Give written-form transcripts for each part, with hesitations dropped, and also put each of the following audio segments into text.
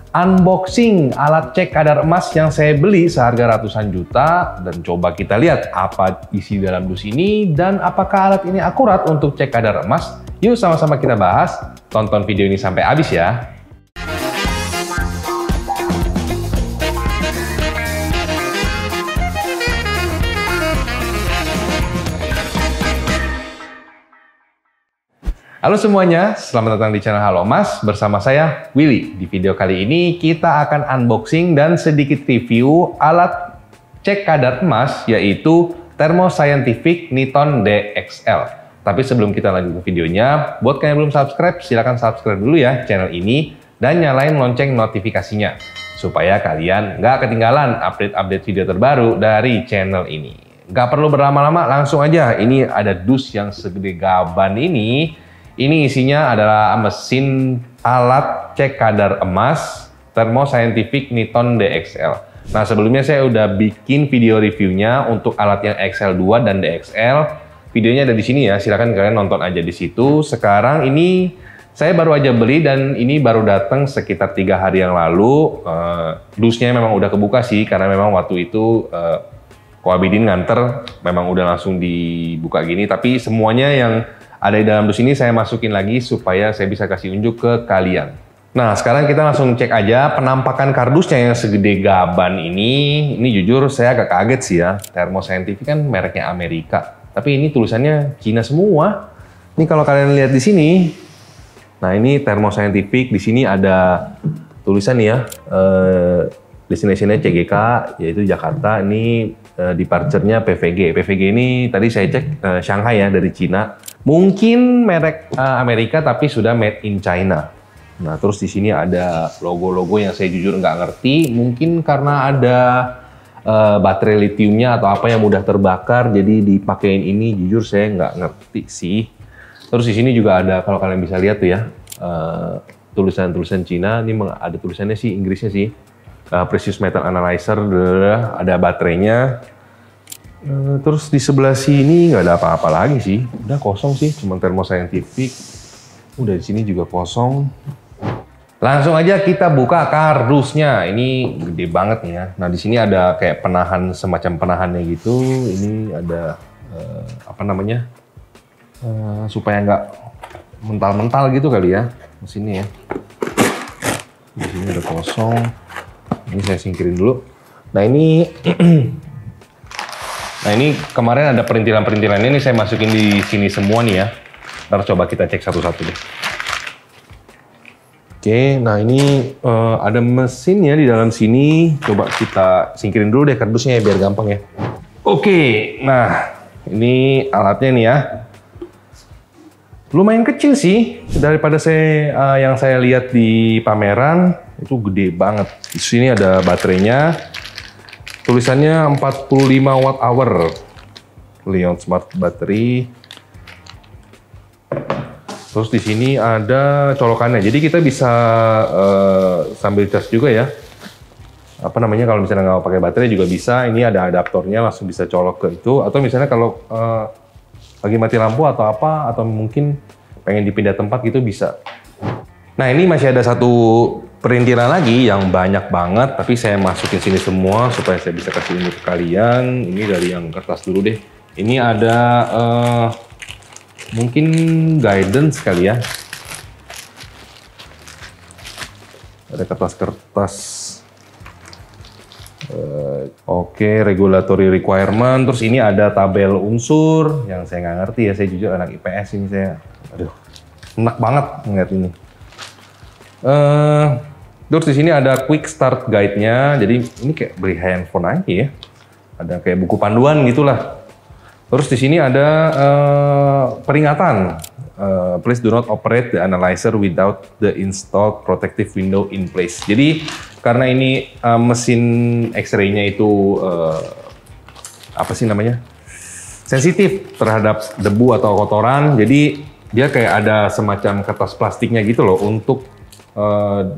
unboxing alat cek kadar emas yang saya beli seharga ratusan juta, dan coba kita lihat apa isi dalam dus ini dan apakah alat ini akurat untuk cek kadar emas. Yuk sama-sama kita bahas. Tonton video ini sampai habis ya. Halo semuanya, selamat datang di channel Halo Mas, bersama saya Willy. Di video kali ini kita akan unboxing dan sedikit review alat cek kadar emas, yaitu Thermo Scientific Niton DXL. Tapi sebelum kita lanjut ke videonya, buat kalian yang belum subscribe, silahkan subscribe dulu ya channel ini dan nyalain lonceng notifikasinya supaya kalian nggak ketinggalan update-update video terbaru dari channel ini. Nggak perlu berlama-lama, langsung aja. Ini ada dus yang segede gaban ini. Ini isinya adalah mesin alat cek kadar emas Thermo Scientific Niton DXL. Nah, sebelumnya saya udah bikin video reviewnya untuk alat yang XL2 dan DXL. Videonya ada di sini ya, silahkan kalian nonton aja di situ. Sekarang ini saya baru aja beli dan ini baru datang sekitar 3 hari yang lalu. Dusnya memang udah kebuka sih, karena memang waktu itu Ko Abidin nganter, memang udah langsung dibuka gini. Tapi semuanya yang ada di dalam dus ini saya masukin lagi supaya saya bisa kasih unjuk ke kalian. Nah, sekarang kita langsung cek aja penampakan kardusnya yang segede gaban ini. Ini jujur saya agak kaget sih ya. Thermo Scientific kan mereknya Amerika, tapi ini tulisannya Cina semua. Ini kalau kalian lihat di sini, nah ini Thermo Scientific. Di sini ada tulisan ya, destination-nya CGK, yaitu Jakarta. Ini departure-nya PVG. PVG ini tadi saya cek Shanghai ya, dari Cina. Mungkin merek Amerika tapi sudah made in China. Nah, terus di sini ada logo-logo yang saya jujur nggak ngerti. Mungkin karena ada baterai litiumnya atau apa yang mudah terbakar, jadi dipakein ini. Jujur saya nggak ngerti sih. Terus di sini juga ada, kalau kalian bisa lihat tuh ya, tulisan-tulisan Cina. Ini ada tulisannya sih, Inggrisnya sih. Precious Metal Analyzer, ada baterainya. Terus di sebelah sini nggak ada apa-apa lagi sih, udah kosong sih, cuma Thermo Scientific. Udah di sini juga kosong. Langsung aja kita buka kardusnya. Ini gede banget nih ya. Nah, di sini ada kayak penahan, semacam penahannya gitu. Ini ada apa namanya? Supaya nggak mental-mental gitu kali ya mesinnya ya. Di sini ada kosong. Ini saya singkirin dulu. Nah, ini kemarin ada perintilan-perintilan ini saya masukin di sini semua nih ya. Ntar coba kita cek satu-satu deh. Oke, nah ini ada mesinnya di dalam sini. Coba kita singkirin dulu deh kardusnya ya, biar gampang ya. Oke, nah ini alatnya nih ya. Lumayan kecil sih daripada yang saya lihat di pameran. Itu gede banget. Di sini ada baterainya. Tulisannya 45 watt hour. Leon Smart Battery. Terus di sini ada colokannya. Jadi kita bisa sambil charge juga ya. Apa namanya, kalau misalnya nggak pakai baterai juga bisa. Ini ada adaptornya, langsung bisa colok ke itu. Atau misalnya kalau lagi mati lampu atau apa, atau mungkin pengen dipindah tempat gitu bisa. Nah, ini masih ada satu perintilan lagi yang banyak banget, tapi saya masukin sini semua supaya saya bisa kasih unjuk ke kalian. Ini dari yang kertas dulu deh. Ini ada mungkin guidance kali ya. Ada kertas-kertas. Oke, regulatory requirement. Terus ini ada tabel unsur yang saya nggak ngerti ya. Saya jujur anak IPS ini saya. Aduh, enak banget ngeliat ini. Terus di sini ada quick start guide-nya. Jadi ini kayak beli handphone aja ya. Ada kayak buku panduan gitulah. Terus di sini ada peringatan. Please do not operate the analyzer without the installed protective window in place. Jadi karena ini mesin X-ray-nya itu apa sih namanya? Sensitif terhadap debu atau kotoran. Jadi dia kayak ada semacam kertas plastiknya gitu loh untuk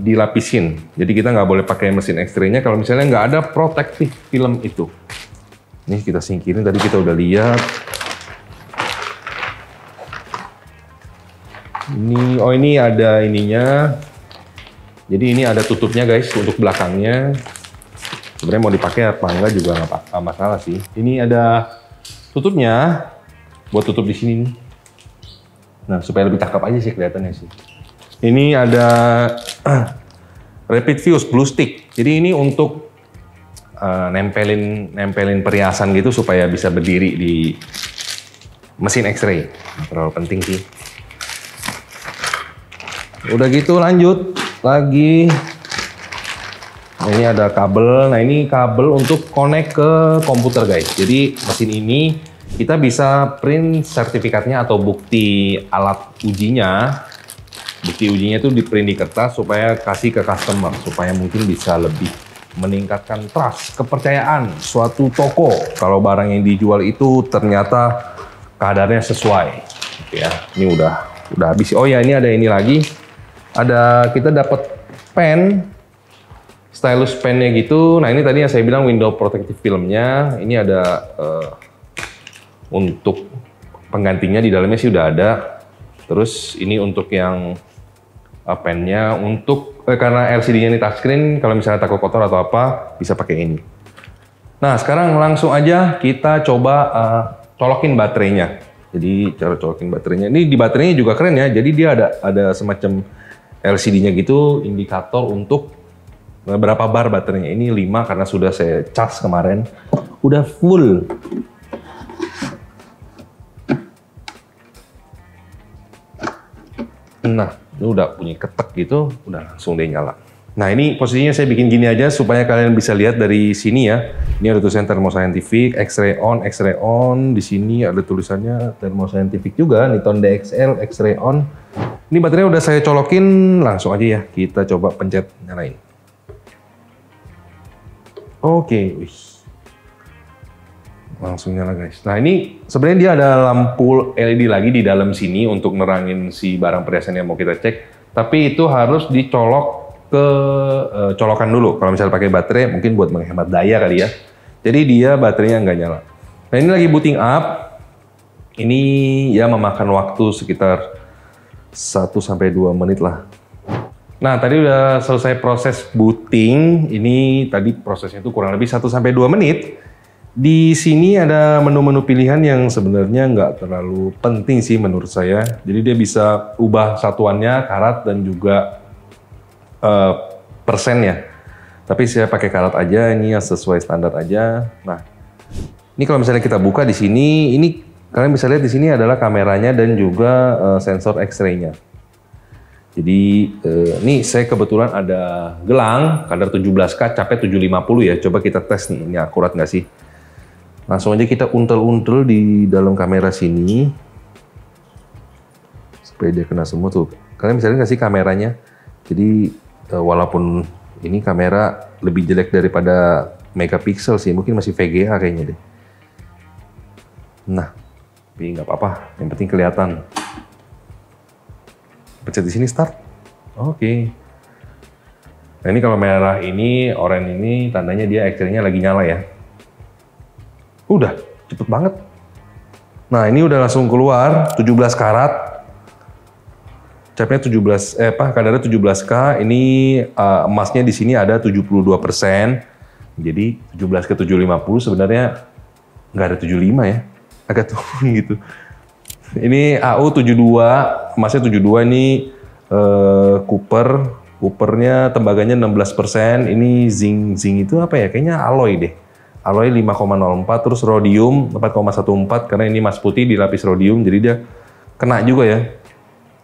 dilapisin. Jadi kita nggak boleh pakai mesin X-ray-nya kalau misalnya nggak ada protective film itu. Ini kita singkirin, tadi kita udah lihat. Ini, oh ini ada ininya. Jadi ini ada tutupnya guys untuk belakangnya. Sebenarnya mau dipakai apa enggak juga nggak masalah sih. Ini ada tutupnya buat tutup di sini nih. Nah, supaya lebih cakep aja sih kelihatannya sih. Ini ada Rapid Fuse Blue Stick. Jadi ini untuk nempelin perhiasan gitu supaya bisa berdiri di mesin X-ray. Terlalu penting sih. Udah gitu lanjut lagi. Nah, ini ada kabel. Nah, ini kabel untuk connect ke komputer guys. Jadi mesin ini kita bisa print sertifikatnya atau bukti alat ujinya. Bukti ujinya itu di print di kertas supaya kasih ke customer supaya mungkin bisa lebih meningkatkan trust, kepercayaan suatu toko kalau barang yang dijual itu ternyata kadarnya sesuai. Ya, ini udah habis. Oh ya, ini ada ini lagi. Kita dapat pen, stylus pennya gitu. Nah, ini tadi yang saya bilang window protective filmnya. Ini ada untuk penggantinya di dalamnya sih udah ada. Terus ini untuk yang pennya untuk karena LCD-nya ini touchscreen, kalau misalnya takut kotor atau apa bisa pakai ini. Nah, sekarang langsung aja kita coba colokin baterainya. Jadi cara colokin baterainya. Ini di baterainya juga keren ya. Jadi dia ada semacam LCD-nya gitu, indikator untuk berapa bar baterainya. Ini 5 karena sudah saya cas kemarin. Udah full. Nah, ini udah bunyi ketek gitu, udah langsung dia nyala. Nah, ini posisinya saya bikin gini aja supaya kalian bisa lihat dari sini ya. Ini ada tulisan Thermoscientific, X-ray on. Di sini ada tulisannya Thermoscientific juga, Niton DXL, X-ray on. Ini baterainya udah saya colokin, langsung aja ya. Kita coba pencet nyalain. Oke, langsung nyala guys. Nah, ini sebenarnya dia ada lampu LED lagi di dalam sini untuk nerangin si barang perhiasan yang mau kita cek. Tapi itu harus dicolok ke colokan dulu. Kalau misalnya pakai baterai mungkin buat menghemat daya kali ya. Jadi dia baterainya nggak nyala. Nah, ini lagi booting up. Ini ya memakan waktu sekitar 1-2 menit lah. Nah, tadi udah selesai proses booting. Ini tadi prosesnya itu kurang lebih 1-2 menit. Di sini ada menu-menu pilihan yang sebenarnya nggak terlalu penting sih menurut saya. Jadi dia bisa ubah satuannya, karat dan juga persennya. Tapi saya pakai karat aja, ini yang sesuai standar aja. Nah, ini kalau misalnya kita buka di sini, ini kalian bisa lihat di sini adalah kameranya dan juga sensor X-ray-nya. Jadi ini saya kebetulan ada gelang kadar 17K, capek 750 ya. Coba kita tes nih, ini akurat nggak sih? Langsung aja kita untel-untel di dalam kamera sini. Supaya dia kena semua tuh. Kalian bisa lihat nggak sih kameranya? Jadi walaupun ini kamera lebih jelek daripada megapiksel sih, mungkin masih VGA kayaknya deh. Nah, tapi nggak apa-apa, yang penting kelihatan. Pencet di sini start. Oke. Nah, ini kalau merah ini, oranye ini tandanya dia X-ray-nya lagi nyala ya. Udah, cepet banget. Nah, ini udah langsung keluar 17 karat. Capnya kadarnya 17K. Ini emasnya di sini ada 72%. Jadi 17 ke 750 sebenarnya nggak ada 75 ya. Agak turun gitu. Ini AU 72, emasnya 72, ini Coopernya tembaganya 16%. Ini zinc itu apa ya? Kayaknya alloy deh. Alloy 5,04, terus rhodium 4,14 karena ini emas putih dilapis rhodium, jadi dia kena juga ya.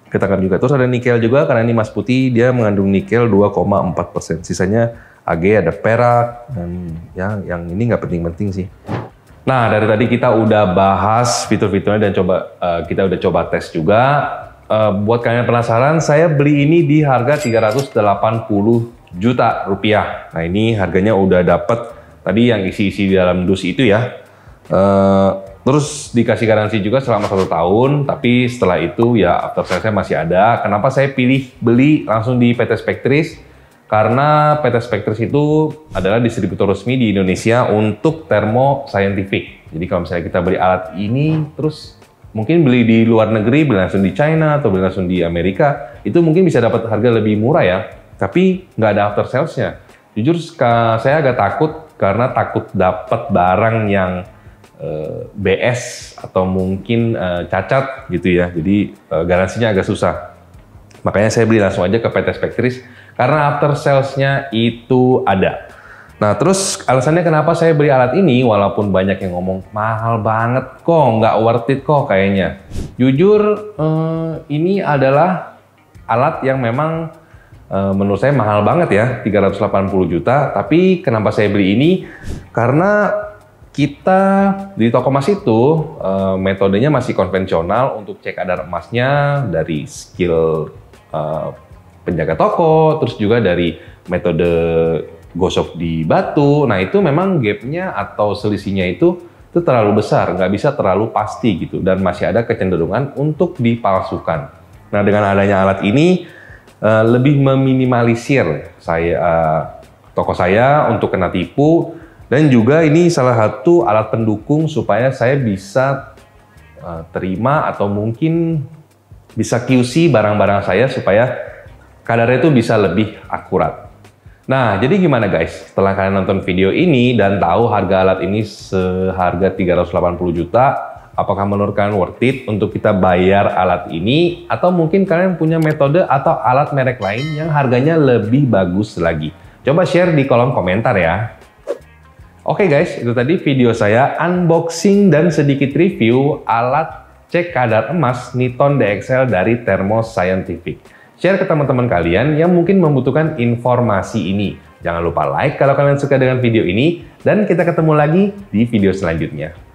Ketangkap juga. Terus ada nikel juga karena ini emas putih, dia mengandung nikel 2,4%. Sisanya AG, ada perak, dan ya yang ini nggak penting-penting sih. Nah, dari tadi kita udah bahas fitur-fiturnya dan kita udah coba tes juga. Buat kalian yang penasaran, saya beli ini di harga 380 juta rupiah. Nah, ini harganya udah dapet tadi yang isi-isi di dalam dus itu ya. Terus dikasih garansi juga selama 1 tahun, tapi setelah itu ya after sales-nya masih ada. Kenapa saya pilih beli langsung di PT Spectris? Karena PT Spectris itu adalah distributor resmi di Indonesia untuk Thermoscientific. Jadi kalau misalnya kita beli alat ini, terus mungkin beli di luar negeri, beli langsung di China atau beli langsung di Amerika, itu mungkin bisa dapat harga lebih murah ya. tapi nggak ada after sales-nya. Jujur saya agak takut karena takut dapat barang yang BS atau mungkin cacat gitu ya. Jadi garansinya agak susah. Makanya saya beli langsung aja ke PT Spectris karena after sales-nya itu ada. Nah, terus alasannya kenapa saya beli alat ini, walaupun banyak yang ngomong mahal banget kok, nggak worth it kok kayaknya. Jujur, ini adalah alat yang memang menurut saya mahal banget ya, 380 juta. Tapi kenapa saya beli ini? Karena kita di toko emas itu metodenya masih konvensional untuk cek kadar emasnya dari skill penjaga toko, terus juga dari metode gosok di batu. Nah, itu memang gapnya atau selisihnya itu terlalu besar, nggak bisa terlalu pasti gitu, dan masih ada kecenderungan untuk dipalsukan. Nah, dengan adanya alat ini lebih meminimalisir toko saya untuk kena tipu, dan juga ini salah satu alat pendukung supaya saya bisa terima atau mungkin bisa QC barang-barang saya supaya kadarnya itu bisa lebih akurat. Nah, jadi gimana guys? Setelah kalian nonton video ini dan tahu harga alat ini seharga 380 juta, apakah menurut kalian worth it untuk kita bayar alat ini? Atau mungkin kalian punya metode atau alat merek lain yang harganya lebih bagus lagi? Coba share di kolom komentar ya. Oke guys, itu tadi video saya unboxing dan sedikit review alat cek kadar emas Niton DXL dari Thermo Scientific. Share ke teman-teman kalian yang mungkin membutuhkan informasi ini. Jangan lupa like kalau kalian suka dengan video ini, dan kita ketemu lagi di video selanjutnya.